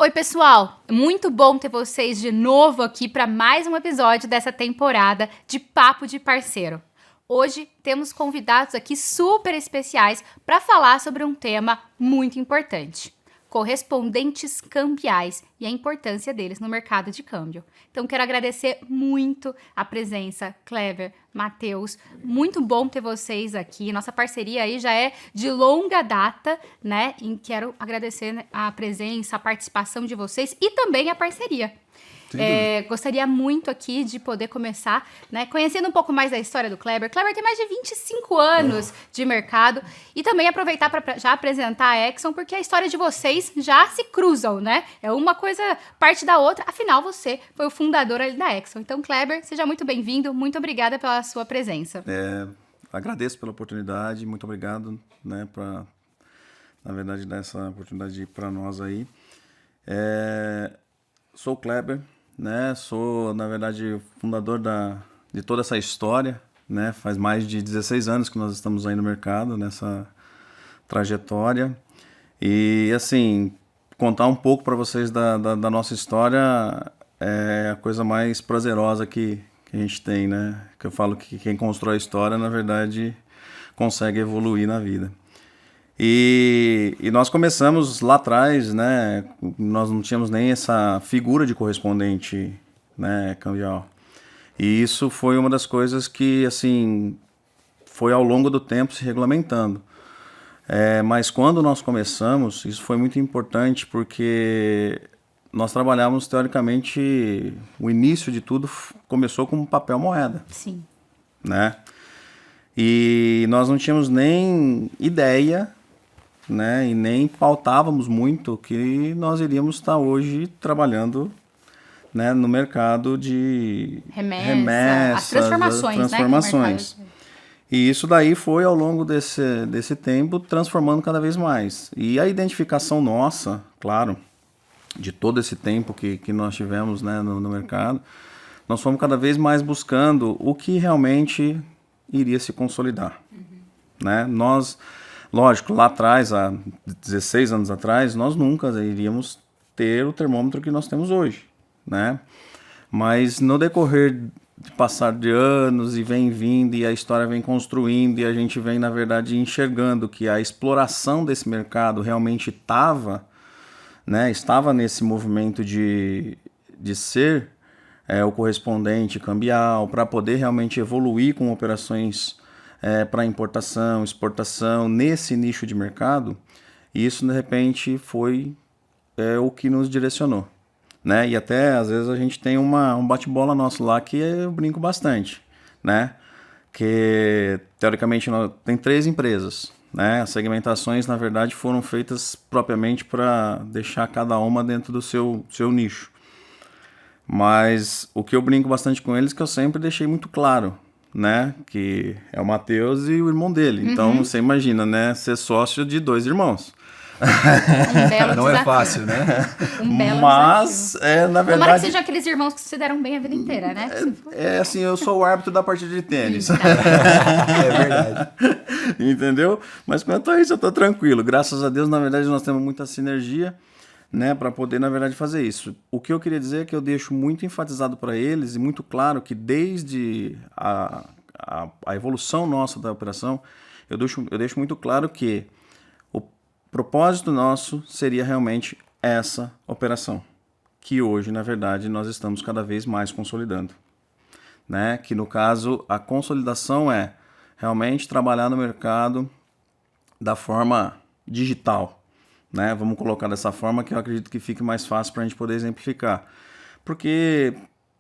Oi, pessoal! Muito bom ter vocês de novo aqui para mais um episódio dessa temporada de Papo de Parceiro. Hoje temos convidados aqui super especiais para falar sobre um tema muito importante: correspondentes cambiais e a importância deles no mercado de câmbio. Então, quero agradecer muito a presença, Kleber, Matheus. Muito bom ter vocês aqui. Nossa parceria aí já é de longa data, né? E quero agradecer a presença, a participação de vocês e também a parceria. Gostaria muito aqui de poder começar, né, conhecendo um pouco mais da história do Kleber. Kleber tem mais de 25 anos de mercado e também aproveitar para já apresentar a Exxon, porque a história de vocês já se cruzam, né? É uma coisa parte da outra, afinal você foi o fundador ali da Exxon. Então, Kleber, seja muito bem-vindo, muito obrigada pela sua presença. Agradeço pela oportunidade, muito obrigado, né, na verdade, dar essa oportunidade para nós aí. Sou o Kleber, né? Sou, na verdade, fundador de toda essa história, né? Faz mais de 16 anos que nós estamos aí no mercado, nessa trajetória. E, assim, contar um pouco para vocês da nossa história é a coisa mais prazerosa que a gente tem, né? Que eu falo que quem constrói a história, na verdade, consegue evoluir na vida. E nós começamos lá atrás, né? Nós não tínhamos nem essa figura de correspondente, né, cambial. E isso foi uma das coisas que, assim, foi ao longo do tempo se regulamentando. Mas quando nós começamos, isso foi muito importante porque nós trabalhávamos, teoricamente, o início de tudo começou com papel moeda. Sim. Né? E nós não tínhamos nem ideia, né, e nem pautávamos muito que nós iríamos estar hoje trabalhando, né, no mercado de remessas, as transformações. Né, e isso daí foi ao longo desse tempo transformando cada vez mais. E a identificação nossa, claro, de todo esse tempo que nós tivemos, né, no mercado, nós fomos cada vez mais buscando o que realmente iria se consolidar. Né? Lógico, lá atrás, há 16 anos atrás, nós nunca iríamos ter o termômetro que nós temos hoje, né? Mas no decorrer de passar de anos e vem vindo e a história vem construindo e a gente vem, na verdade, enxergando que a exploração desse mercado realmente estava nesse movimento de ser o correspondente cambial para poder realmente evoluir com operações para importação, exportação, nesse nicho de mercado, e isso de repente foi o que nos direcionou, né? E até às vezes a gente tem um bate-bola nosso lá que eu brinco bastante, né? Que teoricamente tem 3 empresas, né? As segmentações na verdade foram feitas propriamente para deixar cada uma dentro do seu nicho. Mas o que eu brinco bastante com eles é que eu sempre deixei muito claro, né, que é o Matheus e o irmão dele. Então, você imagina, né, ser sócio de 2 irmãos. Um belo Não desafio. é fácil, né? Um belo Mas, desafio. na verdade... Tomara que sejam aqueles irmãos que se deram bem a vida inteira, né? Assim, eu sou o árbitro da partida de tênis. É verdade. Entendeu? Mas quanto a isso, eu tô tranquilo. Graças a Deus, na verdade, nós temos muita sinergia, né, para poder, na verdade, fazer isso. O que eu queria dizer é que eu deixo muito enfatizado para eles e muito claro que desde a evolução nossa da operação, eu deixo muito claro que o propósito nosso seria realmente essa operação, que hoje, na verdade, nós estamos cada vez mais consolidando. Né? Que, no caso, a consolidação é realmente trabalhar no mercado da forma digital. Né? Vamos colocar dessa forma que eu acredito que fique mais fácil para a gente poder exemplificar. Porque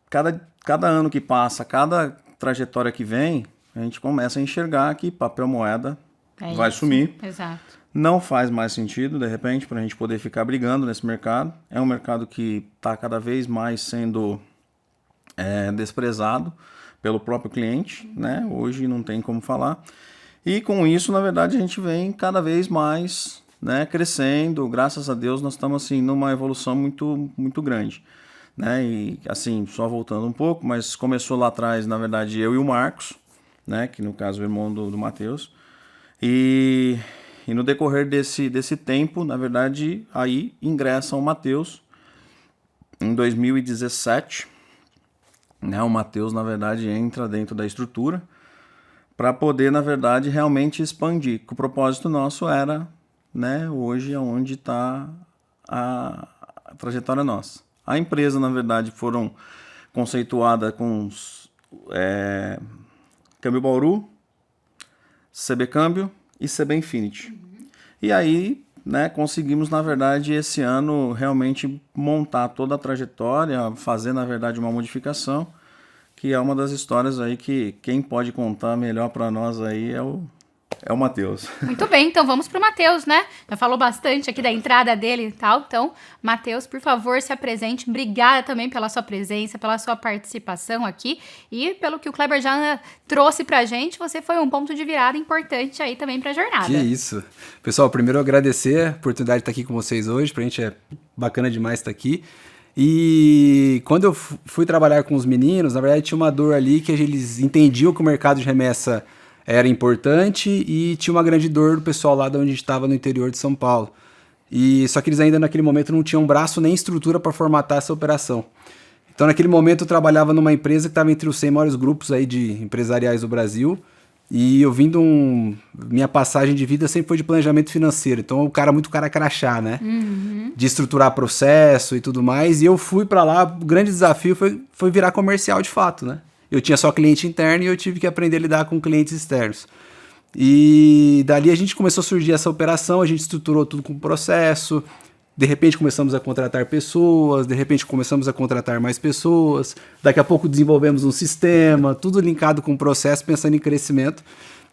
cada ano que passa, cada trajetória que vem, a gente começa a enxergar que papel moeda vai sumir. Exato. Não faz mais sentido, de repente, para a gente poder ficar brigando nesse mercado. É um mercado que está cada vez mais sendo desprezado pelo próprio cliente, né? Hoje não tem como falar. E com isso, na verdade, a gente vem cada vez mais, né, crescendo. Graças a Deus, nós estamos assim numa evolução muito, muito grande, né? E assim, só voltando um pouco, mas começou lá atrás, na verdade, eu e o Marcos, né, que no caso é o irmão do Matheus, e no decorrer desse tempo, na verdade, aí ingressa o Matheus, em 2017, né, o Matheus, na verdade, entra dentro da estrutura para poder, na verdade, realmente expandir. O propósito nosso era, né, hoje é onde está a trajetória nossa. A empresa, na verdade, foram conceituada com Câmbio Bauru, CB Câmbio e CB Infinity. E aí, né, conseguimos, na verdade, esse ano realmente montar toda a trajetória, fazer, na verdade, uma modificação, que é uma das histórias aí que quem pode contar melhor para nós aí é o Matheus. Muito bem, então vamos pro Matheus, né? Já falou bastante aqui da entrada dele e tal. Então, Matheus, por favor, se apresente. Obrigada também pela sua presença, pela sua participação aqui e pelo que o Kleber já trouxe pra gente. Você foi um ponto de virada importante aí também pra jornada. Que isso. Pessoal, primeiro agradecer a oportunidade de estar aqui com vocês hoje. Pra gente é bacana demais estar aqui. E quando eu fui trabalhar com os meninos, na verdade tinha uma dor ali que eles entendiam que o mercado de remessa era importante e tinha uma grande dor do pessoal lá de onde a gente estava no interior de São Paulo. E só que eles ainda naquele momento não tinham braço nem estrutura para formatar essa operação. Então naquele momento eu trabalhava numa empresa que estava entre os 100 maiores grupos aí de empresariais do Brasil. E eu vim minha passagem de vida sempre foi de planejamento financeiro. Então o cara muito cara crachá, né? Uhum. De estruturar processo e tudo mais. E eu fui para lá, o grande desafio foi virar comercial de fato, né? Eu tinha só cliente interno e eu tive que aprender a lidar com clientes externos. E dali a gente começou a surgir essa operação, a gente estruturou tudo com processo. De repente começamos a contratar pessoas, de repente começamos a contratar mais pessoas. Daqui a pouco desenvolvemos um sistema, tudo linkado com o processo, pensando em crescimento.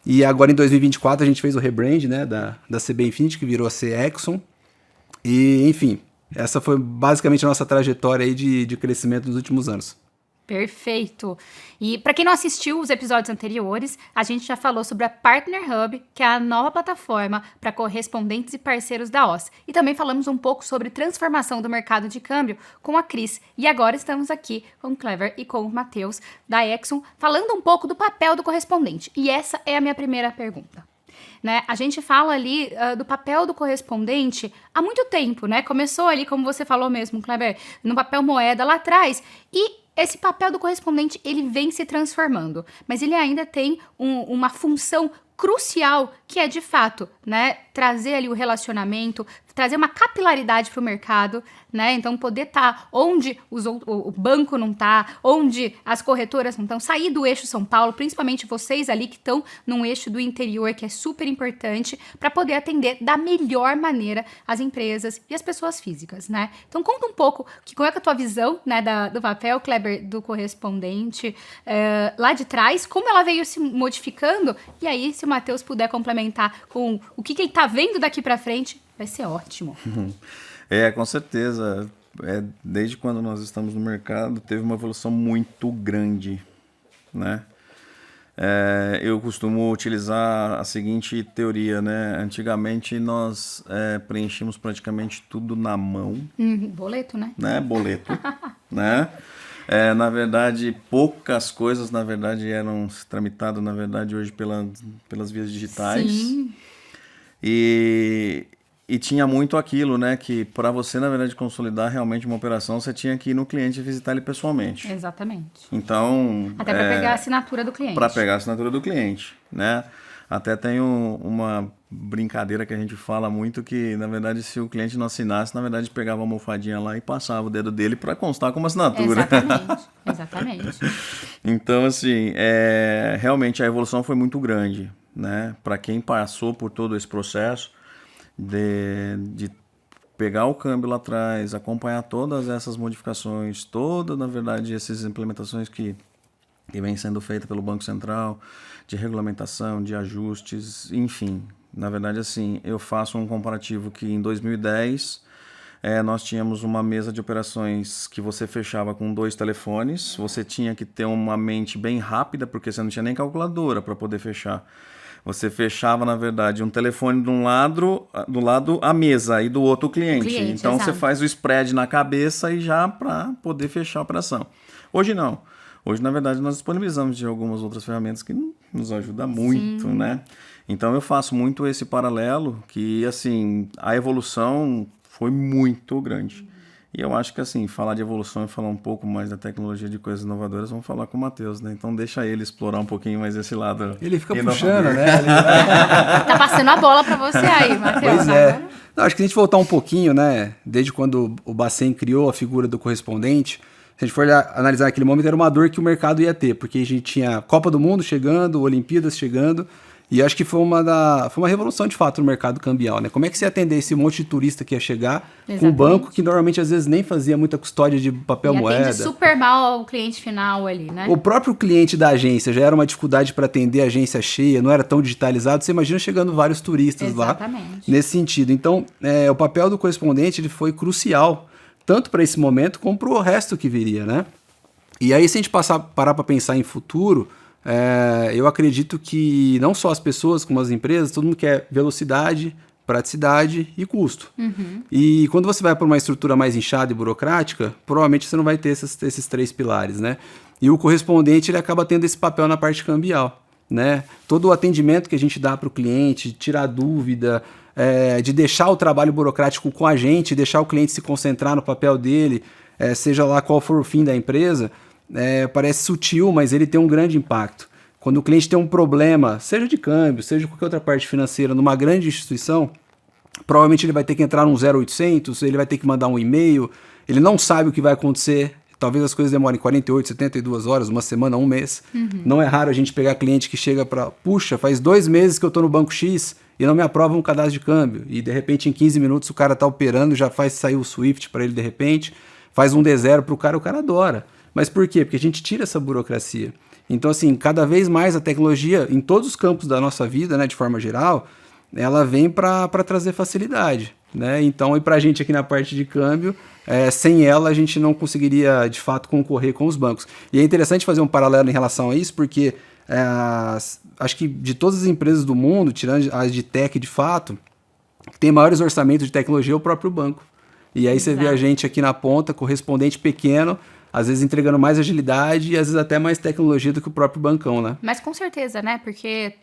E agora em 2024 a gente fez o rebrand, né, da CB Infinity, que virou a CExxon. E enfim, essa foi basicamente a nossa trajetória aí de crescimento nos últimos anos. Perfeito. E para quem não assistiu os episódios anteriores, a gente já falou sobre a Partner Hub, que é a nova plataforma para correspondentes e parceiros da OS. E também falamos um pouco sobre transformação do mercado de câmbio com a Cris. E agora estamos aqui com o Kleber e com o Matheus da Exxon, falando um pouco do papel do correspondente. E essa é a minha primeira pergunta. Né? A gente fala ali do papel do correspondente há muito tempo, né? Começou ali, como você falou mesmo, Kleber, no papel moeda lá atrás. E esse papel do correspondente, ele vem se transformando, mas ele ainda tem uma função crucial, que é, de fato, né, trazer ali o relacionamento, trazer uma capilaridade para o mercado, né? Então, poder estar onde o banco não está, onde as corretoras não estão, sair do eixo São Paulo, principalmente vocês ali que estão num eixo do interior, que é super importante, para poder atender da melhor maneira as empresas e as pessoas físicas, né? Então, conta um pouco qual é a tua visão, né, do papel, Kleber, do correspondente lá de trás, como ela veio se modificando, e aí, se o Matheus puder complementar com o que ele está vendo daqui para frente, vai ser ótimo. Com certeza. Desde quando nós estamos no mercado, teve uma evolução muito grande, né? Eu costumo utilizar a seguinte teoria, né? Antigamente nós preenchíamos praticamente tudo na mão. Boleto, né? Boleto, né? Na verdade, poucas coisas, na verdade, eram tramitadas, na verdade, hoje pelas vias digitais. Sim. E tinha muito aquilo, né? Que para você, na verdade, consolidar realmente uma operação, você tinha que ir no cliente e visitar ele pessoalmente. Exatamente. Então... Até para pegar a assinatura do cliente. Para pegar a assinatura do cliente, né? Até tem uma brincadeira que a gente fala muito que, na verdade, se o cliente não assinasse, na verdade, pegava a almofadinha lá e passava o dedo dele para constar como assinatura. Exatamente. Então, assim, realmente a evolução foi muito grande, né? Para quem passou por todo esse processo de pegar o câmbio lá atrás, acompanhar todas essas modificações, na verdade, essas implementações que vem sendo feita pelo Banco Central, de regulamentação, de ajustes, enfim. Na verdade, assim, eu faço um comparativo que em 2010 nós tínhamos uma mesa de operações que você fechava com 2 telefones, você tinha que ter uma mente bem rápida, porque você não tinha nem calculadora para poder fechar. Você fechava, na verdade, um telefone do lado a mesa e do outro o cliente. Então, exato. Você faz o spread na cabeça e já para poder fechar a operação. Hoje não. Hoje, na verdade, nós disponibilizamos de algumas outras ferramentas que nos ajudam muito, né? Então, eu faço muito esse paralelo que, assim, a evolução foi muito grande. E eu acho que, assim, falar de evolução e falar um pouco mais da tecnologia, de coisas inovadoras, vamos falar com o Matheus, né? Então deixa ele explorar um pouquinho mais esse lado. Ele fica inovador. puxando, né? Tá passando a bola pra você aí, Matheus. Pois é. Agora. Não, acho que se a gente voltar um pouquinho, né? Desde quando o Bacen criou a figura do correspondente, se a gente for analisar naquele momento, era uma dor que o mercado ia ter, porque a gente tinha Copa do Mundo chegando, Olimpíadas chegando, e acho que foi uma revolução de fato no mercado cambial, né? Como é que você ia atender esse monte de turista que ia chegar com um banco que normalmente às vezes nem fazia muita custódia de papel E moeda? atende super mal o cliente final ali, né? O próprio cliente da agência já era uma dificuldade para atender a agência cheia, não era tão digitalizado. Você imagina chegando vários turistas Exatamente. lá nesse sentido. Então, o papel do correspondente ele foi crucial, tanto para esse momento como para o resto que viria, né? E aí, se a gente parar para pensar em futuro, eu acredito que não só as pessoas, como as empresas, todo mundo quer velocidade, praticidade e custo. E quando você vai para uma estrutura mais inchada e burocrática, provavelmente você não vai ter esses 3 pilares, né? E o correspondente ele acaba tendo esse papel na parte cambial, né? Todo o atendimento que a gente dá para o cliente, tirar dúvida, de deixar o trabalho burocrático com a gente, deixar o cliente se concentrar no papel dele, seja lá qual for o fim da empresa, parece sutil, mas ele tem um grande impacto. Quando o cliente tem um problema, seja de câmbio, seja de qualquer outra parte financeira, numa grande instituição, provavelmente ele vai ter que entrar num 0800, ele vai ter que mandar um e-mail, ele não sabe o que vai acontecer, talvez as coisas demorem 48, 72 horas, uma semana, um mês. Não é raro a gente pegar cliente que chega para, puxa, faz 2 meses que eu estou no banco X e não me aprova um cadastro de câmbio. E de repente em 15 minutos o cara está operando, já faz sair o Swift para ele de repente, faz um D0 para o cara adora. Mas por quê? Porque a gente tira essa burocracia. Então, assim, cada vez mais a tecnologia, em todos os campos da nossa vida, né, de forma geral, ela vem para trazer facilidade, né? Então, e para a gente aqui na parte de câmbio, sem ela a gente não conseguiria, de fato, concorrer com os bancos. E é interessante fazer um paralelo em relação a isso, porque acho que de todas as empresas do mundo, tirando as de tech de fato, que tem maiores orçamentos de tecnologia é o próprio banco. E aí você vê a gente aqui na ponta, correspondente pequeno, às vezes entregando mais agilidade e às vezes até mais tecnologia do que o próprio bancão, né? Mas com certeza, né? Porque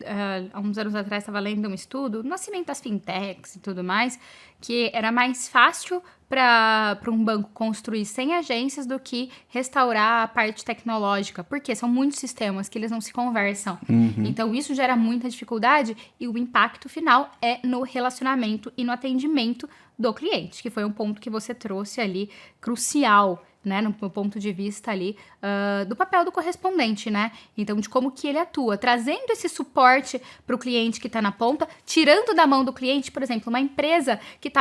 há uns anos atrás estava lendo um estudo, o nascimento das fintechs e tudo mais, que era mais fácil para um banco construir 100 agências do que restaurar a parte tecnológica, porque são muitos sistemas que eles não se conversam. Então isso gera muita dificuldade e o impacto final é no relacionamento e no atendimento do cliente, que foi um ponto que você trouxe ali crucial, né, no ponto de vista ali do papel do correspondente, né? Então, de como que ele atua, trazendo esse suporte para o cliente que está na ponta, tirando da mão do cliente, por exemplo, uma empresa que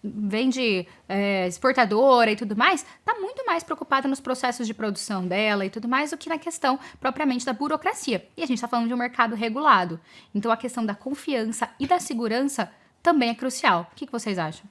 vende exportadora e tudo mais, está muito mais preocupada nos processos de produção dela e tudo mais do que na questão propriamente da burocracia. E a gente está falando de um mercado regulado. Então, a questão da confiança e da segurança também é crucial. O que vocês acham?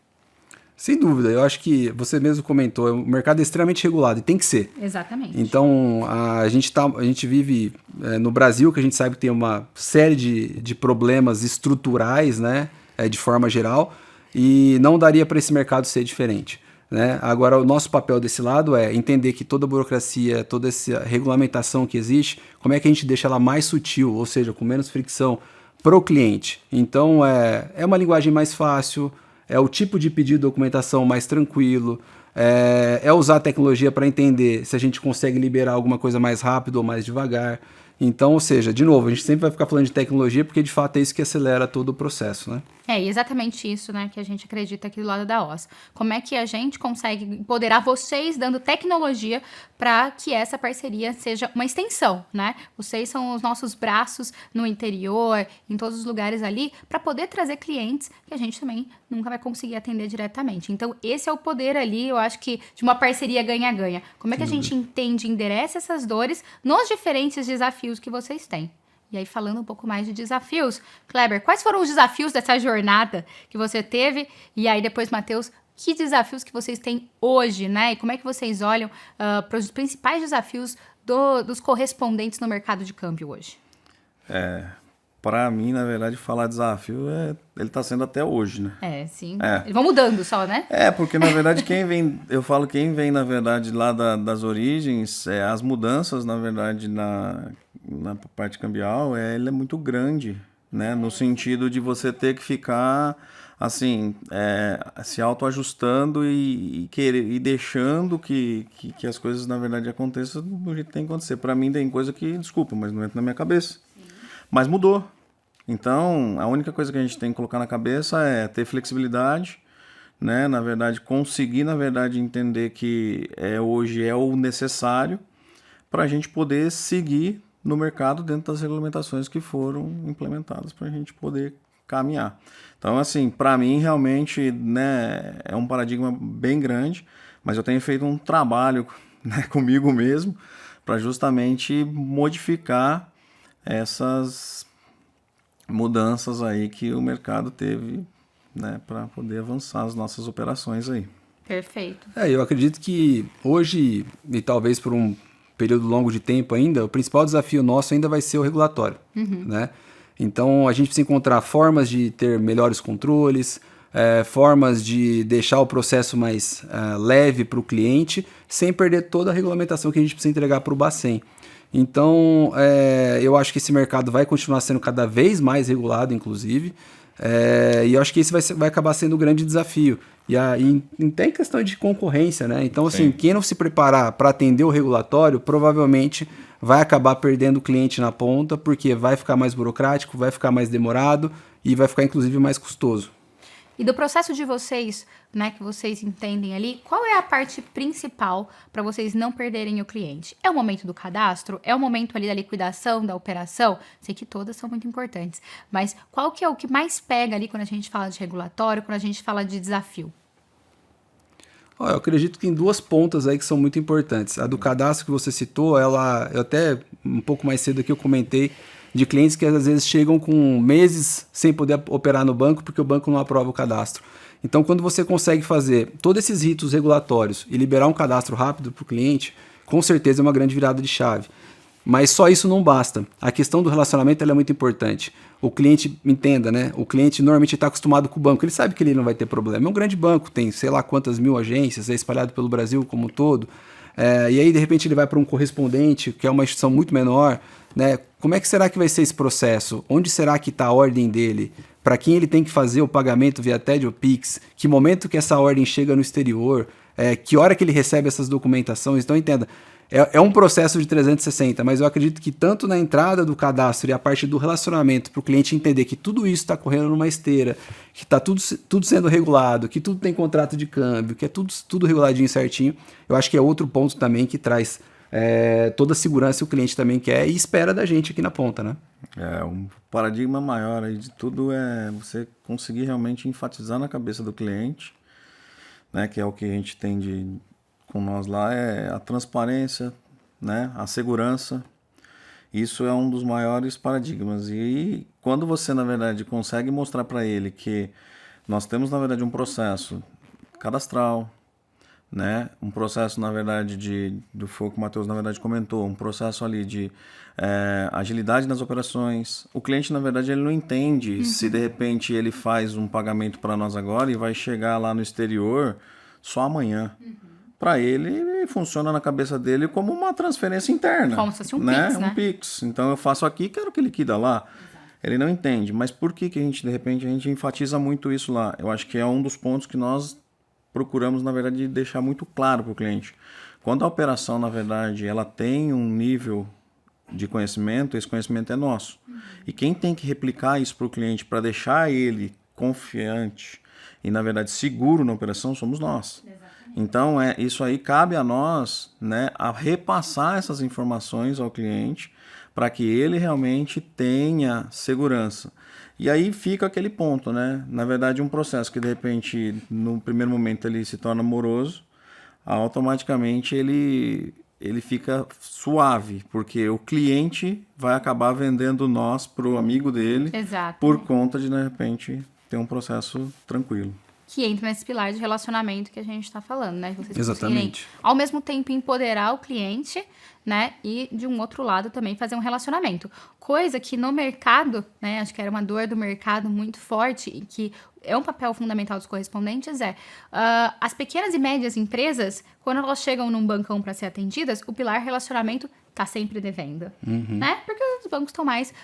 Sem dúvida, eu acho que você mesmo comentou, o mercado é extremamente regulado e tem que ser. Exatamente. Então, a gente vive no Brasil, que a gente sabe que tem uma série de problemas estruturais, né, de forma geral, e não daria para esse mercado ser diferente, né? Agora, o nosso papel desse lado é entender que toda a burocracia, toda essa regulamentação que existe, como é que a gente deixa ela mais sutil, ou seja, com menos fricção para o cliente. Então, é uma linguagem mais fácil, é o tipo de pedido de documentação mais tranquilo, é usar a tecnologia para entender se a gente consegue liberar alguma coisa mais rápido ou mais devagar. Então, ou seja, de novo, a gente sempre vai ficar falando de tecnologia porque de fato é isso que acelera todo o processo, né? É exatamente isso, né, que a gente acredita aqui do lado da OZ. Como é que a gente consegue empoderar vocês dando tecnologia para que essa parceria seja uma extensão, né? Vocês são os nossos braços no interior, em todos os lugares ali, para poder trazer clientes que a gente também nunca vai conseguir atender diretamente. Então, esse é o poder ali, eu acho que, de uma parceria ganha-ganha. Como é que a gente entende e endereça essas dores nos diferentes desafios que vocês têm? E aí, falando um pouco mais de desafios, Kleber, quais foram os desafios dessa jornada que você teve? E aí, depois, Matheus, que desafios que vocês têm hoje, né? E como é que vocês olham para os principais desafios dos correspondentes no mercado de câmbio hoje? Para mim, na verdade, falar desafio, ele está sendo até hoje, né? Sim. Eles vão mudando só, né? Porque, na verdade, quem vem, na verdade, lá das origens, as mudanças, na verdade, na parte cambial, ele é muito grande, né? No sentido de você ter que ficar assim, se autoajustando e deixando que as coisas, na verdade, aconteçam do jeito que tem que acontecer. Para mim, tem coisa que, desculpa, mas não entra na minha cabeça. Mas mudou. Então, a única coisa que a gente tem que colocar na cabeça é ter flexibilidade, né? Na verdade, conseguir, na verdade, entender que hoje é o necessário para a gente poder seguir no mercado dentro das regulamentações que foram implementadas para a gente poder caminhar. Então, assim, para mim, realmente, né, é um paradigma bem grande, mas eu tenho feito um trabalho, né, comigo mesmo para justamente modificar essas mudanças aí que o mercado teve, né, para poder avançar as nossas operações aí. Perfeito. Eu acredito que hoje, e talvez por um período longo de tempo ainda, o principal desafio nosso ainda vai ser o regulatório, né? Então, a gente precisa encontrar formas de ter melhores controles, formas de deixar o processo mais leve para o cliente, sem perder toda a regulamentação que a gente precisa entregar para o Bacen. Então, eu acho que esse mercado vai continuar sendo cada vez mais regulado, inclusive, e eu acho que esse vai acabar sendo um grande desafio. E tem questão de concorrência, né? Então, assim, quem não se preparar para atender o regulatório, provavelmente vai acabar perdendo o cliente na ponta, porque vai ficar mais burocrático, vai ficar mais demorado e vai ficar, inclusive, mais custoso. E do processo de vocês, né, que vocês entendem ali, qual é a parte principal para vocês não perderem o cliente? É o momento do cadastro? É o momento ali da liquidação, da operação? Sei que todas são muito importantes, mas qual que é o que mais pega ali quando a gente fala de regulatório, quando a gente fala de desafio? Eu acredito que tem duas pontas aí que são muito importantes. A do cadastro que você citou, eu até um pouco mais cedo aqui eu comentei de clientes que às vezes chegam com meses sem poder operar no banco porque o banco não aprova o cadastro. Então, quando você consegue fazer todos esses ritos regulatórios e liberar um cadastro rápido para o cliente, com certeza é uma grande virada de chave. Mas só isso não basta. A questão do relacionamento ela é muito importante. O cliente, entenda, né? O cliente normalmente está acostumado com o banco. Ele sabe que ele não vai ter problema. É um grande banco, tem sei lá quantas mil agências, é espalhado pelo Brasil como um todo. E aí, de repente, ele vai para um correspondente, que é uma instituição muito menor. Né? Como é que será que vai ser esse processo? Onde será que está a ordem dele? Para quem ele tem que fazer o pagamento via TED ou Pix? Que momento que essa ordem chega no exterior? Que hora que ele recebe essas documentações? Então, entenda, é um processo de 360, mas eu acredito que tanto na entrada do cadastro e a parte do relacionamento, para o cliente entender que tudo isso está correndo numa esteira, que está tudo sendo regulado, que tudo tem contrato de câmbio, que é tudo reguladinho certinho, eu acho que é outro ponto também que traz toda a segurança que o cliente também quer e espera da gente aqui na ponta, né? Um paradigma maior aí de tudo é você conseguir realmente enfatizar na cabeça do cliente, né, que é o que a gente tem com nós lá, é a transparência, né, a segurança. Isso é um dos maiores paradigmas. E quando você, na verdade, consegue mostrar para ele que nós temos, na verdade, um processo cadastral, né, um processo, na verdade, do que o Matheus, na verdade, comentou, um processo ali de agilidade nas operações. O cliente, na verdade, ele não entende se, de repente, ele faz um pagamento para nós agora e vai chegar lá no exterior só amanhã. Para ele funciona na cabeça dele como uma transferência interna. Como se fosse um né? Pix, né? Um Pix. Então eu faço aqui, quero que liquida lá. Exato. Ele não entende. Mas por que a gente, de repente, a gente enfatiza muito isso lá? Eu acho que é um dos pontos que nós procuramos, na verdade, deixar muito claro para o cliente. Quando a operação, na verdade, ela tem um nível de conhecimento, esse conhecimento é nosso. E quem tem que replicar isso para o cliente para deixar ele confiante e, na verdade, seguro na operação somos nós. Exatamente. Então, isso aí cabe a nós, né, a repassar essas informações ao cliente para que ele realmente tenha segurança. E aí fica aquele ponto, né? Na verdade, um processo que, de repente, no primeiro momento ele se torna moroso, automaticamente ele fica suave, porque o cliente vai acabar vendendo nós para o amigo dele. Exato. Por conta de repente, ter um processo tranquilo. Que entra nesse pilar de relacionamento que a gente está falando, né? Vocês Exatamente. Ao mesmo tempo, empoderar o cliente, né? E, de um outro lado, também fazer um relacionamento. Coisa que no mercado, né? Acho que era uma dor do mercado muito forte e que é um papel fundamental dos correspondentes, as pequenas e médias empresas, quando elas chegam num bancão para ser atendidas, o pilar relacionamento está sempre devendo, né? Porque os bancos estão mais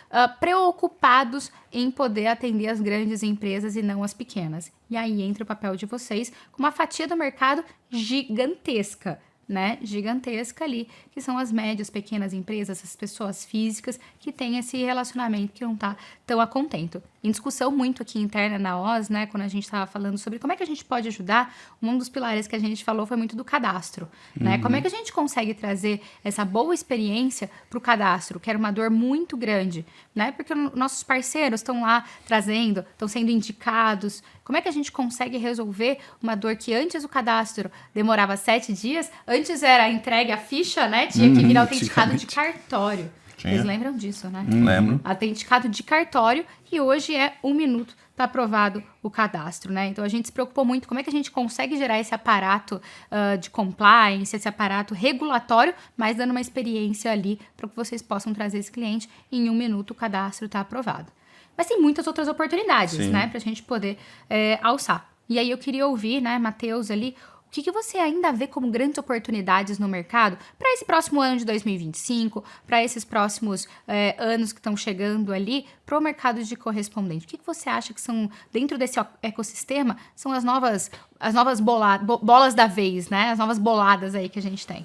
preocupados em poder atender as grandes empresas e não as pequenas. E aí entra o papel de vocês com uma fatia do mercado gigantesca, né? Gigantesca ali, que são as médias, pequenas empresas, as pessoas físicas que têm esse relacionamento que não tá tão a contento. Em discussão muito aqui interna na OZ, né, quando a gente estava falando sobre como é que a gente pode ajudar, um dos pilares que a gente falou foi muito do cadastro, né? Como é que a gente consegue trazer essa boa experiência para o cadastro, que era uma dor muito grande, né? Porque nossos parceiros estão lá trazendo, estão sendo indicados. Como é que a gente consegue resolver uma dor que antes o cadastro demorava 7 dias, antes era entregue a ficha, né? Tinha que vir autenticado de cartório. Vocês lembram disso, né? Lembro. Autenticado de cartório e hoje é 1 minuto, está aprovado o cadastro, né? Então a gente se preocupou muito como é que a gente consegue gerar esse aparato de compliance, esse aparato regulatório, mas dando uma experiência ali para que vocês possam trazer esse cliente e em 1 minuto o cadastro está aprovado. Mas tem muitas outras oportunidades, Sim. né? Para a gente poder alçar. E aí eu queria ouvir, né, Matheus ali, o que você ainda vê como grandes oportunidades no mercado para esse próximo ano de 2025, para esses próximos anos que estão chegando ali, para o mercado de correspondente? O que você acha que são, dentro desse ecossistema, são as novas bolas da vez, né? As novas boladas aí que a gente tem?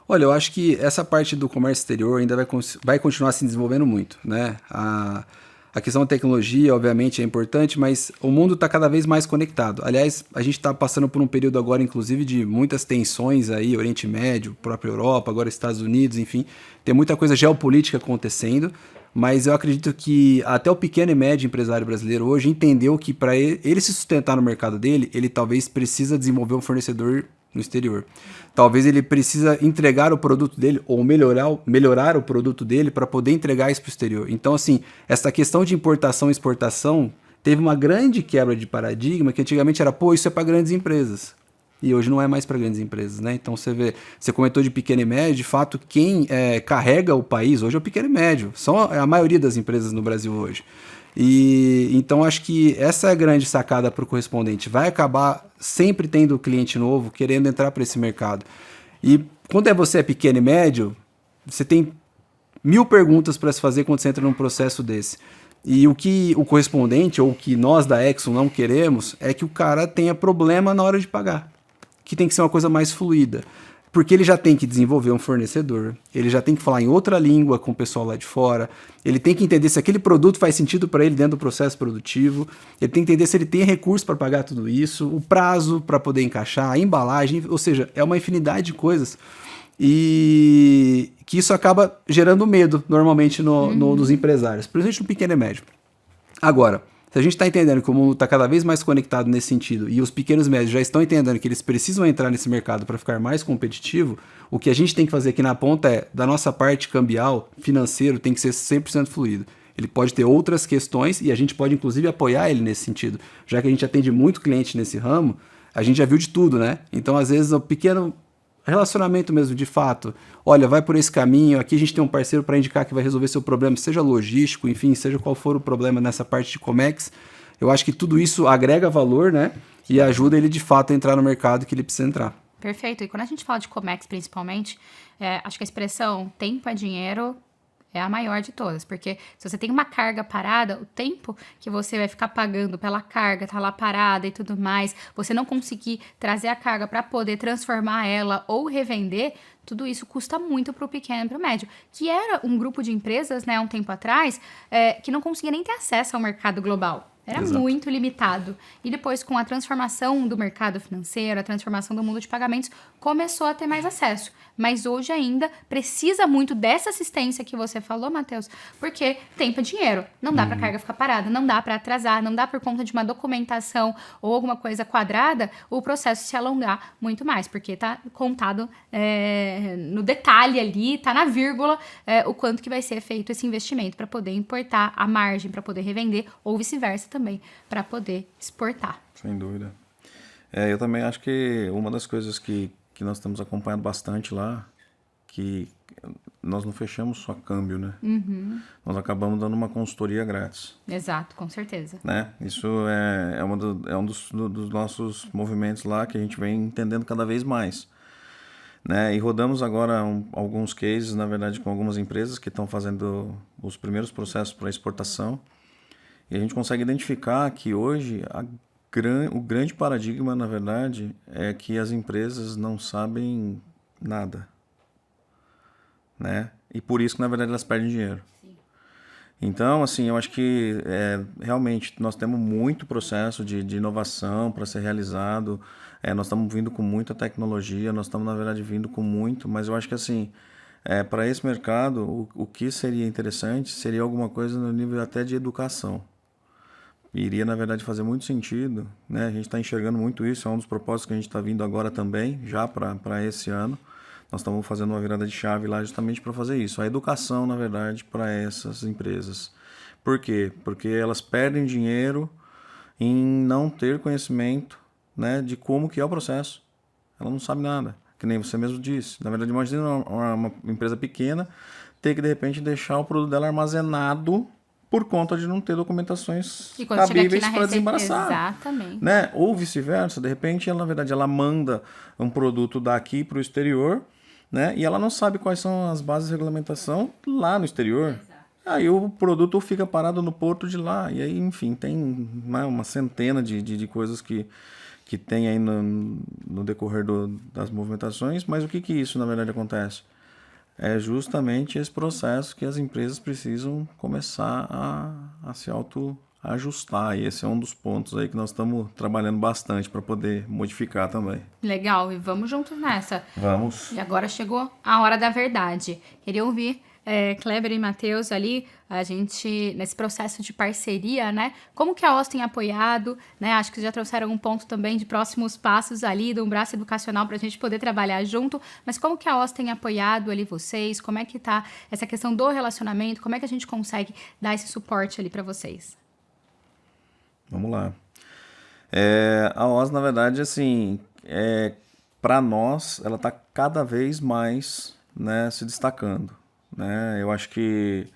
Olha, eu acho que essa parte do comércio exterior ainda vai continuar se desenvolvendo muito, né? A questão da tecnologia, obviamente, é importante, mas o mundo está cada vez mais conectado. Aliás, a gente está passando por um período agora, inclusive, de muitas tensões aí, Oriente Médio, própria Europa, agora Estados Unidos, enfim. Tem muita coisa geopolítica acontecendo, mas eu acredito que até o pequeno e médio empresário brasileiro hoje entendeu que para ele se sustentar no mercado dele, ele talvez precisa desenvolver um fornecedor no exterior. Talvez ele precisa entregar o produto dele ou melhorar o produto dele para poder entregar isso para o exterior. Então, assim, essa questão de importação e exportação teve uma grande quebra de paradigma que antigamente era, isso é para grandes empresas. E hoje não é mais para grandes empresas, né? Então, você comentou de pequeno e médio, de fato, quem carrega o país hoje é o pequeno e médio. São a maioria das empresas no Brasil hoje. E então acho que essa é a grande sacada para o correspondente. Vai acabar sempre tendo cliente novo querendo entrar para esse mercado. E quando você é pequeno e médio, você tem 1000 perguntas para se fazer quando você entra num processo desse. E o que o correspondente, ou o que nós da Exxon não queremos, é que o cara tenha problema na hora de pagar. Que tem que ser uma coisa mais fluida. Porque ele já tem que desenvolver um fornecedor, ele já tem que falar em outra língua com o pessoal lá de fora, ele tem que entender se aquele produto faz sentido para ele dentro do processo produtivo, ele tem que entender se ele tem recurso para pagar tudo isso, o prazo para poder encaixar, a embalagem, ou seja, é uma infinidade de coisas. E que isso acaba gerando medo, normalmente, nos empresários, principalmente no pequeno e médio. Agora, se a gente está entendendo que o mundo está cada vez mais conectado nesse sentido e os pequenos e médios já estão entendendo que eles precisam entrar nesse mercado para ficar mais competitivo, o que a gente tem que fazer aqui na ponta é, da nossa parte cambial, financeiro, tem que ser 100% fluido. Ele pode ter outras questões e a gente pode, inclusive, apoiar ele nesse sentido. Já que a gente atende muito cliente nesse ramo, a gente já viu de tudo, né? Então, às vezes, o pequeno relacionamento mesmo, de fato, olha, vai por esse caminho, aqui a gente tem um parceiro para indicar que vai resolver seu problema, seja logístico, enfim, seja qual for o problema nessa parte de Comex, eu acho que tudo isso agrega valor, né, e ajuda ele de fato a entrar no mercado que ele precisa entrar. Perfeito, e quando a gente fala de Comex principalmente, acho que a expressão tempo é dinheiro é a maior de todas, porque se você tem uma carga parada, o tempo que você vai ficar pagando pela carga, tá lá parada e tudo mais, você não conseguir trazer a carga para poder transformar ela ou revender, tudo isso custa muito para o pequeno e para o médio, que era um grupo de empresas, né, há um tempo atrás, que não conseguia nem ter acesso ao mercado global. Era Exato. muito limitado. E depois, com a transformação do mercado financeiro, a transformação do mundo de pagamentos, começou a ter mais acesso. Mas hoje ainda precisa muito dessa assistência que você falou, Matheus, porque tempo é dinheiro. Não dá para a carga ficar parada, não dá para atrasar, não dá por conta de uma documentação ou alguma coisa quadrada, o processo se alongar muito mais, porque tá contado no detalhe ali, tá na vírgula, o quanto que vai ser feito esse investimento para poder importar, a margem para poder revender, ou vice-versa também, para poder exportar. Sem dúvida. Eu também acho que uma das coisas que nós estamos acompanhando bastante lá, que nós não fechamos só câmbio, né? Uhum. Nós acabamos dando uma consultoria grátis. Exato, com certeza. Né? Isso é um dos nossos movimentos lá que a gente vem entendendo cada vez mais. né? E rodamos agora alguns cases, na verdade, com algumas empresas que estão fazendo os primeiros processos para exportação. E a gente consegue identificar que hoje o grande paradigma, na verdade, é que as empresas não sabem nada, né? E por isso que, na verdade, elas perdem dinheiro. Então, assim, eu acho que realmente nós temos muito processo de inovação para ser realizado. Nós estamos vindo com muita tecnologia, nós estamos, na verdade, vindo com muito, mas eu acho que, assim, para esse mercado, o que seria interessante seria alguma coisa no nível até de educação. Iria, na verdade, fazer muito sentido, né? A gente está enxergando muito isso, é um dos propósitos que a gente está vindo agora também, já para esse ano. Nós estamos fazendo uma virada de chave lá justamente para fazer isso. A educação, na verdade, para essas empresas. Por quê? Porque elas perdem dinheiro em não ter conhecimento, né, de como que é o processo. Ela não sabe nada, que nem você mesmo disse. Na verdade, imagina uma empresa pequena ter que, de repente, deixar o produto dela armazenado por conta de não ter documentações cabíveis para desembaraçar. Exatamente. Né? Ou vice-versa, de repente, ela, na verdade, ela manda um produto daqui para o exterior, né? E ela não sabe quais são as bases de regulamentação lá no exterior. Exato. Aí o produto fica parado no porto de lá. E aí, enfim, tem uma centena de coisas que tem aí no decorrer das movimentações. Mas o que isso, na verdade, acontece? É justamente esse processo que as empresas precisam começar a se autoajustar. E esse é um dos pontos aí que nós estamos trabalhando bastante para poder modificar também. Legal, e vamos juntos nessa. Vamos. E agora chegou a hora da verdade. Queria ouvir Kleber e Matheus ali, a gente, nesse processo de parceria, né? Como que a OZ tem apoiado, né? Acho que já trouxeram um ponto também de próximos passos ali, de um braço educacional para a gente poder trabalhar junto, mas como que a OZ tem apoiado ali vocês? Como é que tá essa questão do relacionamento? Como é que a gente consegue dar esse suporte ali para vocês? Vamos lá. A OZ, na verdade, assim, para nós, ela está cada vez mais, né, se destacando. Né? Eu acho que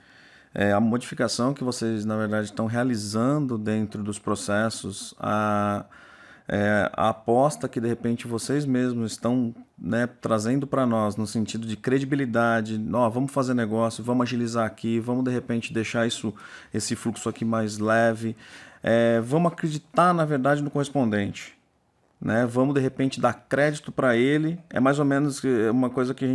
a modificação que vocês, na verdade, estão realizando dentro dos processos, a aposta que, de repente, vocês mesmos estão, né, trazendo para nós, no sentido de credibilidade, vamos fazer negócio, vamos agilizar aqui, vamos, de repente, deixar esse fluxo aqui mais leve, vamos acreditar, na verdade, no correspondente. Né? Vamos, de repente, dar crédito para ele. É mais ou menos uma coisa que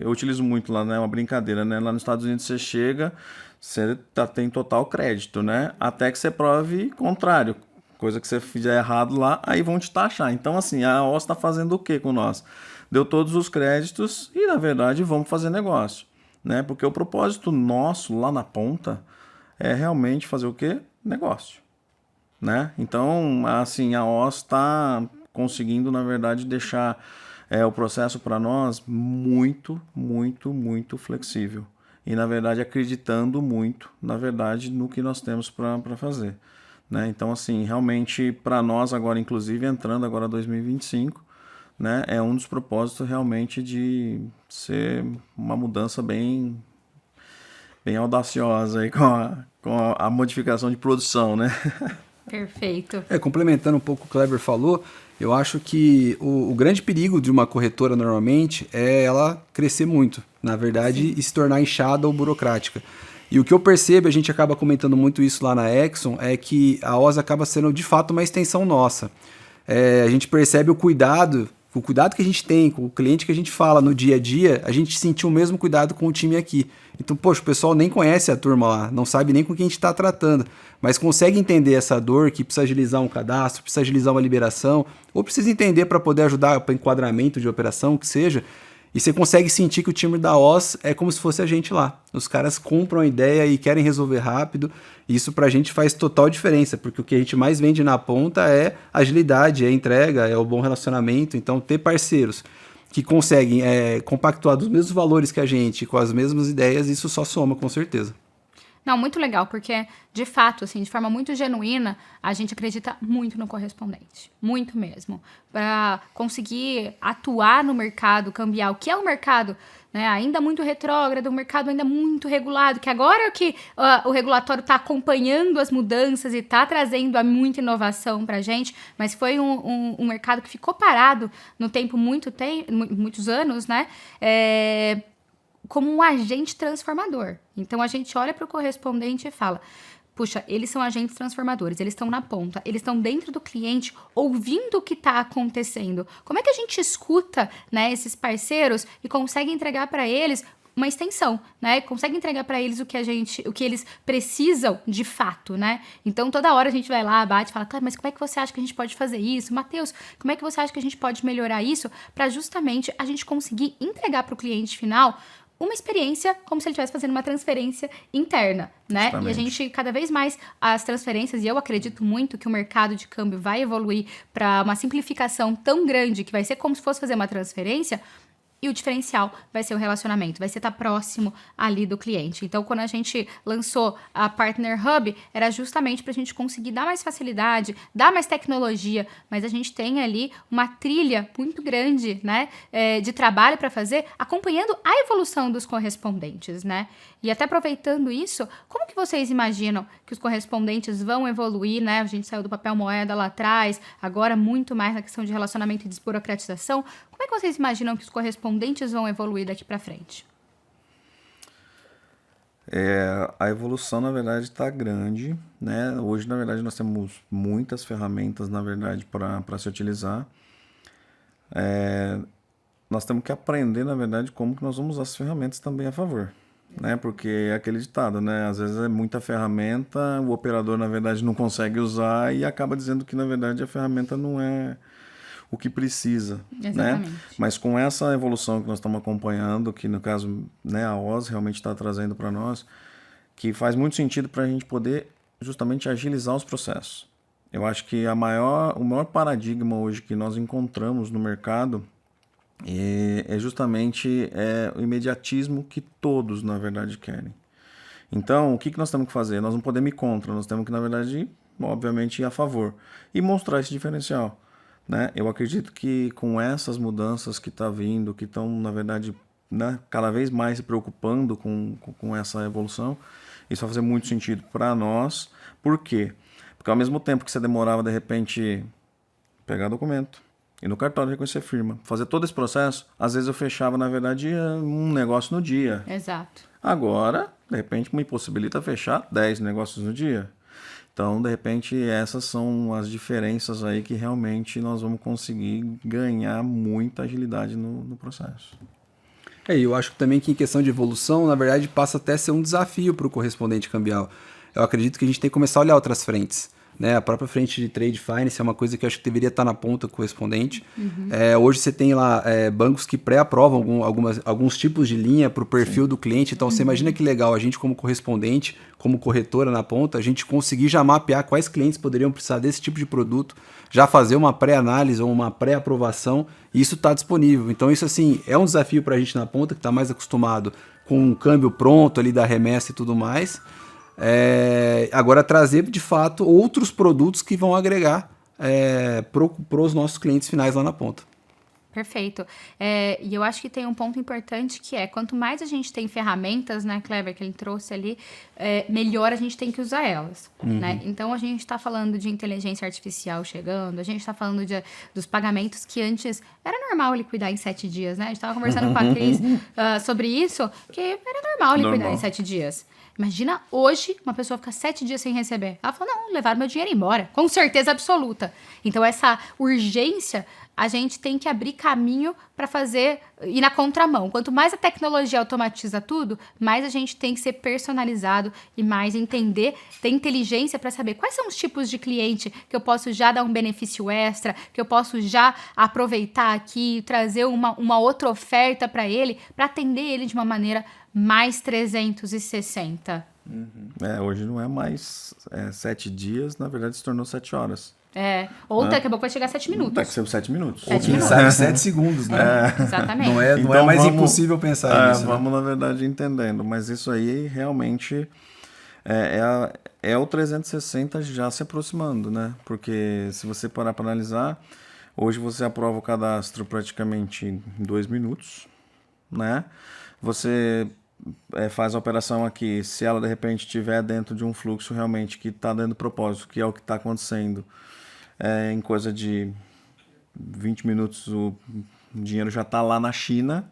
eu utilizo muito lá, né? Uma brincadeira, né? Lá nos Estados Unidos você chega, você tem total crédito, né? Até que você prove contrário. Coisa que você fizer errado lá, aí vão te taxar. Então, assim, a OZ está fazendo o que com nós? Deu todos os créditos e, na verdade, vamos fazer negócio. Né? Porque o propósito nosso lá na ponta é realmente fazer o quê? Negócio. Né? Então, assim, a OZ está conseguindo, na verdade, deixar o processo para nós muito, muito, muito flexível. E, na verdade, acreditando muito, na verdade, no que nós temos para fazer. Né? Então, assim, realmente, para nós agora, inclusive, entrando agora 2025, né, é um dos propósitos realmente de ser uma mudança bem audaciosa aí com a modificação de produção, né? Perfeito. Complementando um pouco o que o Kleber falou, eu acho que o grande perigo de uma corretora normalmente é ela crescer muito, na verdade, e se tornar inchada ou burocrática. E o que eu percebo, a gente acaba comentando muito isso lá na Exxon, é que a OZ acaba sendo de fato uma extensão nossa. A gente percebe o cuidado que a gente tem com o cliente que a gente fala no dia a dia, a gente sentiu o mesmo cuidado com o time aqui. Então, poxa, o pessoal nem conhece a turma lá, não sabe nem com quem a gente está tratando, mas consegue entender essa dor que precisa agilizar um cadastro, precisa agilizar uma liberação, ou precisa entender para poder ajudar para enquadramento de operação, o que seja, e você consegue sentir que o time da OZ é como se fosse a gente lá. Os caras compram a ideia e querem resolver rápido, e isso pra gente faz total diferença, porque o que a gente mais vende na ponta é agilidade, é entrega, é o bom relacionamento. Então, ter parceiros que conseguem compactuar dos mesmos valores que a gente, com as mesmas ideias, isso só soma, com certeza. Não, muito legal, porque, de fato, assim, de forma muito genuína, a gente acredita muito no correspondente. Muito mesmo. Para conseguir atuar no mercado cambial, que é um mercado, né, ainda muito retrógrado, um mercado ainda muito regulado, que agora é que o regulatório está acompanhando as mudanças e está trazendo muita inovação para a gente, mas foi um mercado que ficou parado no tempo, muitos anos, né? Como um agente transformador. Então, a gente olha para o correspondente e fala, puxa, eles são agentes transformadores, eles estão na ponta, eles estão dentro do cliente, ouvindo o que está acontecendo. Como é que a gente escuta, né, esses parceiros e consegue entregar para eles uma extensão, né? Consegue entregar para eles o que eles precisam de fato, né? Então, toda hora a gente vai lá, bate e fala, mas como é que você acha que a gente pode fazer isso? Matheus, como é que você acha que a gente pode melhorar isso? Para justamente a gente conseguir entregar para o cliente final uma experiência como se ele estivesse fazendo uma transferência interna, né? Justamente. E a gente, cada vez mais, as transferências, e eu acredito muito que o mercado de câmbio vai evoluir para uma simplificação tão grande que vai ser como se fosse fazer uma transferência. E o diferencial vai ser o relacionamento, vai ser estar próximo ali do cliente. Então, quando a gente lançou a Partner Hub, era justamente para a gente conseguir dar mais facilidade, dar mais tecnologia, mas a gente tem ali uma trilha muito grande, né, de trabalho para fazer, acompanhando a evolução dos correspondentes, né? E até aproveitando isso, como que vocês imaginam que os correspondentes vão evoluir, né? A gente saiu do papel moeda lá atrás, agora muito mais na questão de relacionamento e desburocratização. Como é que vocês imaginam que os correspondentes vão evoluir daqui para frente? A evolução, na verdade, está grande, né? Hoje, na verdade, nós temos muitas ferramentas, na verdade, para se utilizar. Nós temos que aprender, na verdade, como que nós vamos usar as ferramentas também a favor. Né? Porque é aquele ditado, né? Às vezes é muita ferramenta, o operador, na verdade, não consegue usar e acaba dizendo que, na verdade, a ferramenta não é o que precisa. Exatamente. Né? Mas com essa evolução que nós estamos acompanhando, que no caso, né, a Oz realmente está trazendo para nós, que faz muito sentido para a gente poder justamente agilizar os processos. Eu acho que o maior paradigma hoje que nós encontramos no mercado é justamente o imediatismo que todos, na verdade, querem. Então, o que nós temos que fazer? Nós não podemos ir contra, nós temos que, na verdade, obviamente, ir a favor. E mostrar esse diferencial. Né? Eu acredito que com essas mudanças que estão vindo, que estão, na verdade, né, cada vez mais se preocupando com essa evolução, isso vai fazer muito sentido para nós. Por quê? Porque ao mesmo tempo que você demorava, de repente, pegar documento, e no cartório reconhecer firma, fazer todo esse processo, às vezes eu fechava, na verdade, um negócio no dia. Exato. Agora, de repente, me impossibilita fechar 10 negócios no dia. Então, de repente, essas são as diferenças aí que realmente nós vamos conseguir ganhar muita agilidade no processo. Eu acho também que em questão de evolução, na verdade, passa até a ser um desafio para o correspondente cambial. Eu acredito que a gente tem que começar a olhar outras frentes. Né? A própria frente de Trade Finance é uma coisa que eu acho que deveria estar na ponta correspondente. Uhum. Hoje você tem lá bancos que pré-aprovam alguns tipos de linha para o perfil do cliente. Então, você imagina que legal, a gente como correspondente, como corretora na ponta, a gente conseguir já mapear quais clientes poderiam precisar desse tipo de produto, já fazer uma pré-análise ou uma pré-aprovação, e isso está disponível. Então, isso assim é um desafio para a gente na ponta, que está mais acostumado com um câmbio pronto ali da remessa e tudo mais. Agora trazer de fato outros produtos que vão agregar para os nossos clientes finais lá na ponta. Perfeito. E eu acho que tem um ponto importante que quanto mais a gente tem ferramentas, né, Kleber, que ele trouxe ali, melhor a gente tem que usar elas. Uhum. Né? Então a gente está falando de inteligência artificial chegando, a gente está falando dos pagamentos que antes era normal liquidar em 7 dias, né? A gente estava conversando com a Cris sobre isso, que era normal liquidar em 7 dias. Imagina hoje uma pessoa ficar 7 dias sem receber. Ela falou, não, levaram meu dinheiro embora. Com certeza absoluta. Então, essa urgência, a gente tem que abrir caminho para ir na contramão. Quanto mais a tecnologia automatiza tudo, mais a gente tem que ser personalizado e mais ter inteligência para saber quais são os tipos de cliente que eu posso já dar um benefício extra, que eu posso já aproveitar aqui, trazer uma outra oferta para ele, para atender ele de uma maneira mais 360. Uhum. Hoje não é mais 7 dias, na verdade se tornou 7 horas. Ou daqui a pouco vai chegar a 7 minutos. Daqui a 7 minutos. Ou quem sabe 7 segundos, né? Exatamente. Não é mais impossível pensar nisso. Vamos, na verdade, entendendo. Mas isso aí realmente É o 360 já se aproximando, né? Porque se você parar para analisar, hoje você aprova o cadastro praticamente em 2 minutos, né? Você faz a operação aqui, se ela de repente estiver dentro de um fluxo realmente que está dando propósito, que é o que está acontecendo, em coisa de 20 minutos o dinheiro já está lá na China.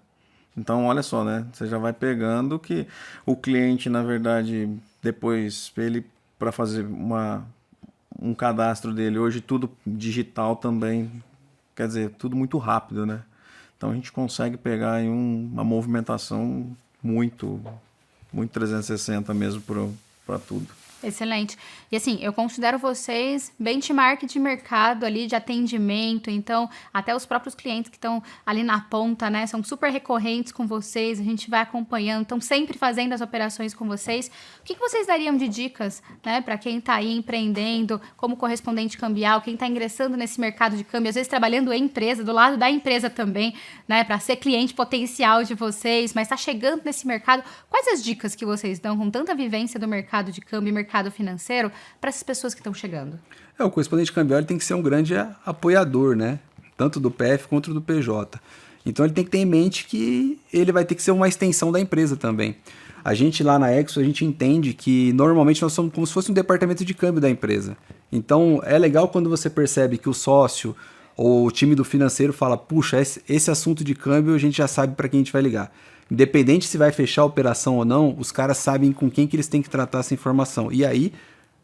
Então, olha só, né? Você já vai pegando que o cliente, na verdade, depois, ele para fazer um cadastro dele, hoje tudo digital também, quer dizer, tudo muito rápido, né? Então, a gente consegue pegar aí uma movimentação muito 360 mesmo para tudo. Excelente. E assim, eu considero vocês benchmark de mercado ali, de atendimento, então até os próprios clientes que estão ali na ponta, né, são super recorrentes com vocês, a gente vai acompanhando, estão sempre fazendo as operações com vocês. O que vocês dariam de dicas, né, para quem está aí empreendendo como correspondente cambial, quem está ingressando nesse mercado de câmbio, às vezes trabalhando em empresa, do lado da empresa também, né, para ser cliente potencial de vocês, mas está chegando nesse mercado. Quais as dicas que vocês dão com tanta vivência do mercado de câmbio e mercado financeiro para essas pessoas que estão chegando? O correspondente cambial ele tem que ser um grande apoiador, né? Tanto do PF quanto do PJ. Então ele tem que ter em mente que ele vai ter que ser uma extensão da empresa também. A gente lá na Exo, a gente entende que normalmente nós somos como se fosse um departamento de câmbio da empresa. Então é legal quando você percebe que o sócio ou o time do financeiro fala, puxa, esse assunto de câmbio a gente já sabe para quem a gente vai ligar. Independente se vai fechar a operação ou não, os caras sabem com quem que eles têm que tratar essa informação. E aí,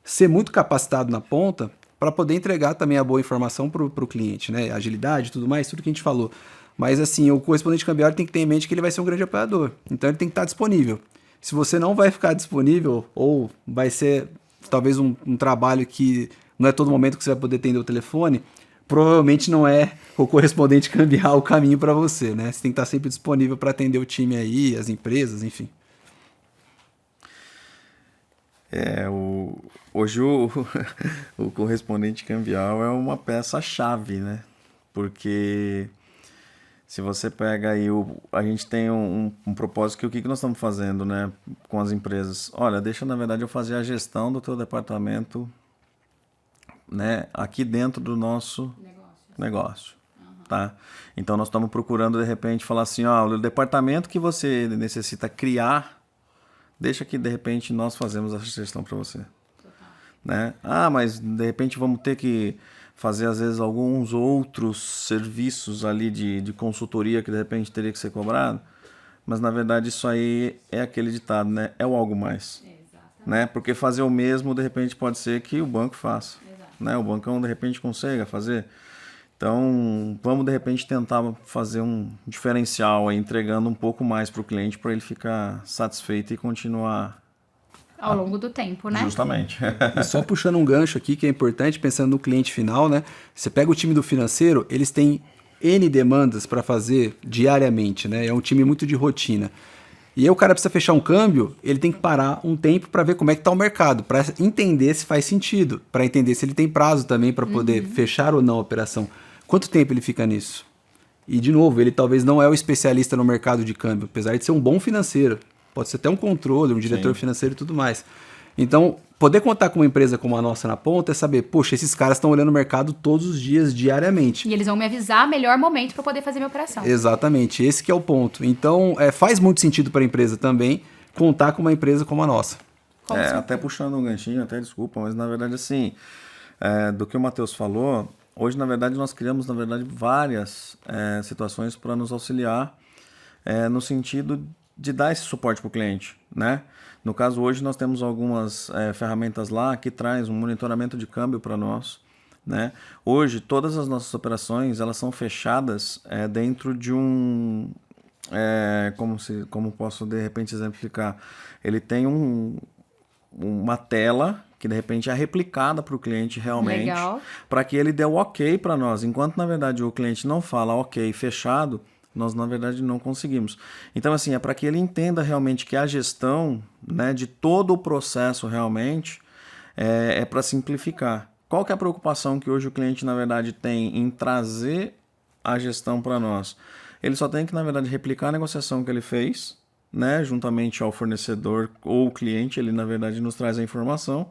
ser muito capacitado na ponta para poder entregar também a boa informação para o cliente, né? Agilidade, tudo mais, tudo que a gente falou. Mas assim, o correspondente cambial tem que ter em mente que ele vai ser um grande apoiador. Então ele tem que estar disponível. Se você não vai ficar disponível, ou vai ser talvez um trabalho que não é todo momento que você vai poder atender o telefone, provavelmente não é o correspondente cambial o caminho para você, né? Você tem que estar sempre disponível para atender o time aí, as empresas, enfim. Hoje o correspondente cambial é uma peça-chave, né? Porque se você pega aí, a gente tem um propósito que o que nós estamos fazendo, né, com as empresas? Olha, deixa na verdade eu fazer a gestão do teu departamento, né, aqui dentro do nosso negócio. Tá? Então nós estamos procurando de repente falar assim, ó, o departamento que você necessita criar, deixa que de repente nós fazemos essa gestão para você. Né? Mas de repente vamos ter que fazer às vezes alguns outros serviços ali de consultoria que de repente teria que ser cobrado, mas na verdade isso aí é aquele ditado, né? É o algo mais. Né? Porque fazer o mesmo de repente pode ser que o banco faça. Né? O bancão de repente consiga fazer. Então, vamos de repente tentar fazer um diferencial aí, entregando um pouco mais para o cliente para ele ficar satisfeito e continuar ao longo do tempo, né? Justamente. E só puxando um gancho aqui que é importante, pensando no cliente final, né? Você pega o time do financeiro, eles têm N demandas para fazer diariamente, né? É um time muito de rotina. E aí o cara precisa fechar um câmbio, ele tem que parar um tempo para ver como é que está o mercado, para entender se faz sentido, para entender se ele tem prazo também para poder fechar ou não a operação. Quanto tempo ele fica nisso? E, de novo, ele talvez não é o especialista no mercado de câmbio, apesar de ser um bom financeiro. Pode ser até um controle, um diretor financeiro e tudo mais. Então, poder contar com uma empresa como a nossa na ponta é saber, poxa, esses caras estão olhando o mercado todos os dias, diariamente. E eles vão me avisar o melhor momento para poder fazer minha operação. Exatamente, esse que é o ponto. Então, faz muito sentido para a empresa também contar com uma empresa como a nossa. Até puxando um ganchinho, até desculpa, mas na verdade assim, do que o Matheus falou, hoje na verdade nós criamos na verdade várias situações para nos auxiliar no sentido de dar esse suporte para o cliente, né? No caso, hoje nós temos algumas ferramentas lá que traz um monitoramento de câmbio para nós, né? Hoje, todas as nossas operações, elas são fechadas dentro de um... como posso, de repente, exemplificar? Ele tem uma tela que, de repente, é replicada para o cliente realmente, para que ele dê o ok para nós. Enquanto, na verdade, o cliente não fala ok, fechado, nós, na verdade, não conseguimos. Então, assim, é para que ele entenda realmente que a gestão, né, de todo o processo realmente é para simplificar. Qual que é a preocupação que hoje o cliente, na verdade, tem em trazer a gestão para nós? Ele só tem que, na verdade, replicar a negociação que ele fez, né, juntamente ao fornecedor ou o cliente, ele na verdade nos traz a informação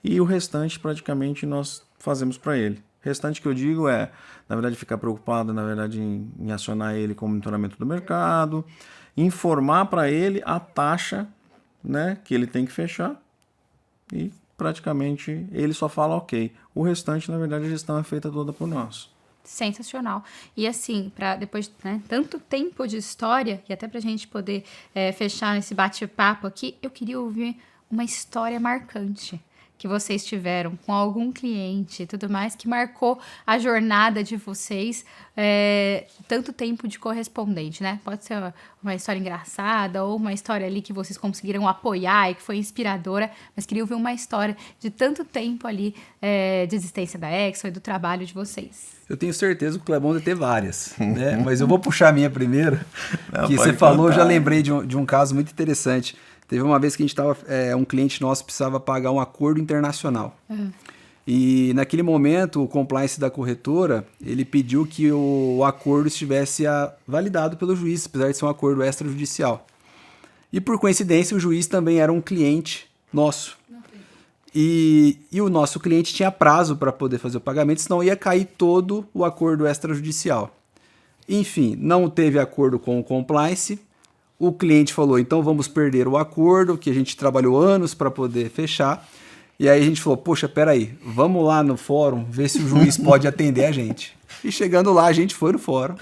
e o restante praticamente nós fazemos para ele. O restante que eu digo é, na verdade, ficar preocupado, na verdade, em acionar ele com o monitoramento do mercado, informar para ele a taxa, né, que ele tem que fechar e praticamente ele só fala ok. O restante, na verdade, a gestão é feita toda por nós. Sensacional. E assim, para depois, né, tanto tempo de história, e até para a gente poder fechar esse bate-papo aqui, eu queria ouvir uma história marcante que vocês tiveram com algum cliente e tudo mais, que marcou a jornada de vocês, tanto tempo de correspondente, né? Pode ser uma história engraçada ou uma história ali que vocês conseguiram apoiar e que foi inspiradora, mas queria ouvir uma história de tanto tempo ali de existência da Exxon e do trabalho de vocês. Eu tenho certeza que o Clebão deve ter várias, né? Mas eu vou puxar a minha primeiro, Não, que você falou, eu já lembrei de um caso muito interessante. Teve uma vez que a gente estava, um cliente nosso precisava pagar um acordo internacional. E naquele momento, o compliance da corretora, ele pediu que o acordo estivesse validado pelo juiz, apesar de ser um acordo extrajudicial. E por coincidência, o juiz também era um cliente nosso. E o nosso cliente tinha prazo para poder fazer o pagamento, senão ia cair todo o acordo extrajudicial. Enfim, não teve acordo com o compliance. O cliente falou, então vamos perder o acordo, que a gente trabalhou anos para poder fechar. E aí a gente falou, poxa, peraí, vamos lá no fórum, ver se o juiz pode atender a gente. E chegando lá, a gente foi no fórum,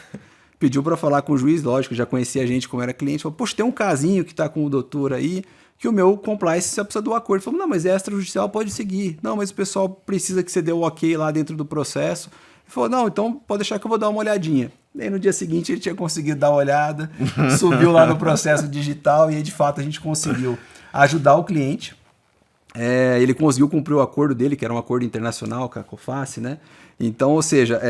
pediu para falar com o juiz, lógico, já conhecia a gente como era cliente, falou, poxa, tem um casinho que está com o doutor aí, que o meu compliance só precisa do acordo. Falou, não, mas é extrajudicial, pode seguir. Não, mas o pessoal precisa que você dê o ok lá dentro do processo. Ele falou, não, então pode deixar que eu vou dar uma olhadinha. E aí no dia seguinte ele tinha conseguido dar uma olhada, subiu lá no processo digital e aí de fato a gente conseguiu ajudar o cliente. Ele conseguiu cumprir o acordo dele, que era um acordo internacional com a COFACE, né? Então, ou seja,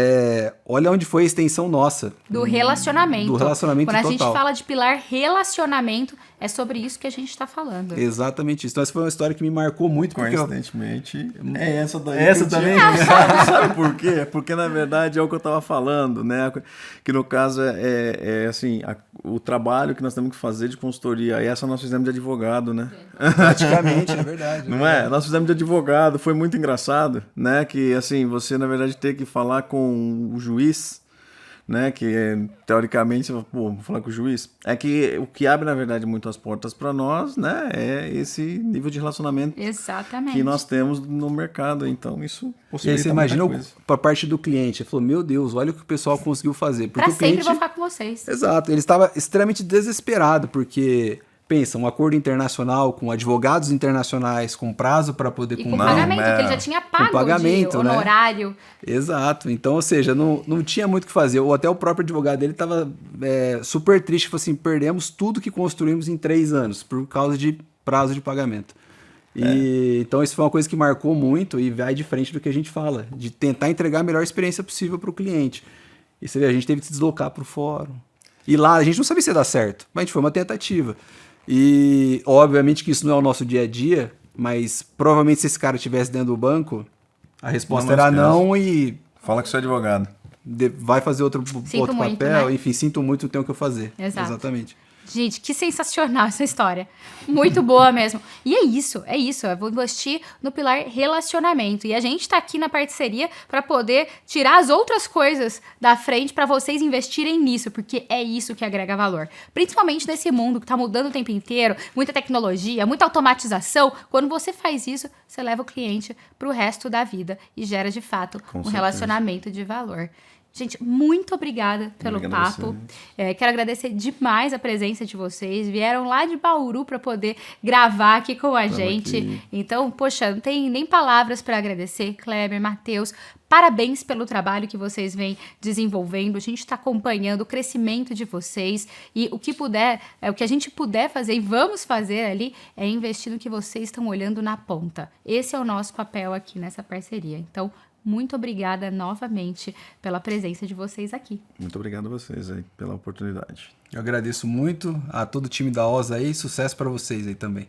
olha onde foi a extensão nossa. Do relacionamento. Do relacionamento total. total. Quando a gente fala de pilar relacionamento, é sobre isso que a gente está falando. Exatamente isso. Então, essa foi uma história que me marcou muito. Coincidentemente, é essa daí. Essa também? Sabe por quê? Porque, na verdade, é o que eu estava falando, né? Que, no caso, assim, o trabalho que nós temos que fazer de consultoria. E essa nós fizemos de advogado, né? Praticamente, é verdade. Não é? Nós fizemos de advogado. Foi muito engraçado, né? Que, assim, você, na verdade, ter que falar com o juiz, né, que teoricamente, vou falar com o juiz, é que o que abre, na verdade, muito as portas para nós, né, é esse nível de relacionamento Exatamente. que nós temos no mercado, então isso possibilita. E aí você imagina para a parte do cliente, ele falou, meu Deus, olha o que o pessoal conseguiu fazer. Para sempre vou ficar com vocês. Exato, ele estava extremamente desesperado, porque... Pensa, um acordo internacional com advogados internacionais, com prazo para poder cumprir. E com pagamento, que ele já tinha pago pagamento, de honorário. Né? Exato. Então, ou seja, não tinha muito o que fazer. Ou até o próprio advogado dele estava super triste, falou assim, perdemos tudo que construímos em 3 anos, por causa de prazo de pagamento. Então, isso foi uma coisa que marcou muito e vai de frente do que a gente fala, de tentar entregar a melhor experiência possível para o cliente. E você vê, a gente teve que se deslocar para o fórum. E lá, a gente não sabia se ia dar certo, mas a gente foi uma tentativa. E obviamente que isso não é o nosso dia a dia, mas provavelmente se esse cara estivesse dentro do banco, a resposta era não e... Fala que sou advogado. Vai fazer outro muito, papel, né? Enfim, sinto muito, não tenho o que eu fazer. Exato. Exatamente. Gente, que sensacional essa história. Muito boa mesmo. E é isso. Eu vou investir no pilar relacionamento. E a gente tá aqui na parceria para poder tirar as outras coisas da frente para vocês investirem nisso, porque é isso que agrega valor. Principalmente nesse mundo que tá mudando o tempo inteiro, muita tecnologia, muita automatização. Quando você faz isso, você leva o cliente pro resto da vida e gera, de fato, relacionamento de valor. Gente, muito obrigada pelo papo. Quero agradecer demais a presença de vocês. Vieram lá de Bauru para poder gravar aqui com a gente. Aqui. Então, poxa, não tem nem palavras para agradecer. Kleber, Matheus, parabéns pelo trabalho que vocês vêm desenvolvendo. A gente está acompanhando o crescimento de vocês e o que puder, o que a gente puder fazer e vamos fazer ali é investir no que vocês estão olhando na ponta. Esse é o nosso papel aqui nessa parceria. Então, muito obrigada novamente pela presença de vocês aqui. Muito obrigado a vocês aí pela oportunidade. Eu agradeço muito a todo o time da OSA aí, sucesso para vocês aí também.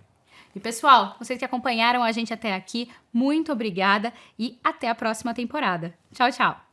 E pessoal, vocês que acompanharam a gente até aqui, muito obrigada e até a próxima temporada. Tchau, tchau!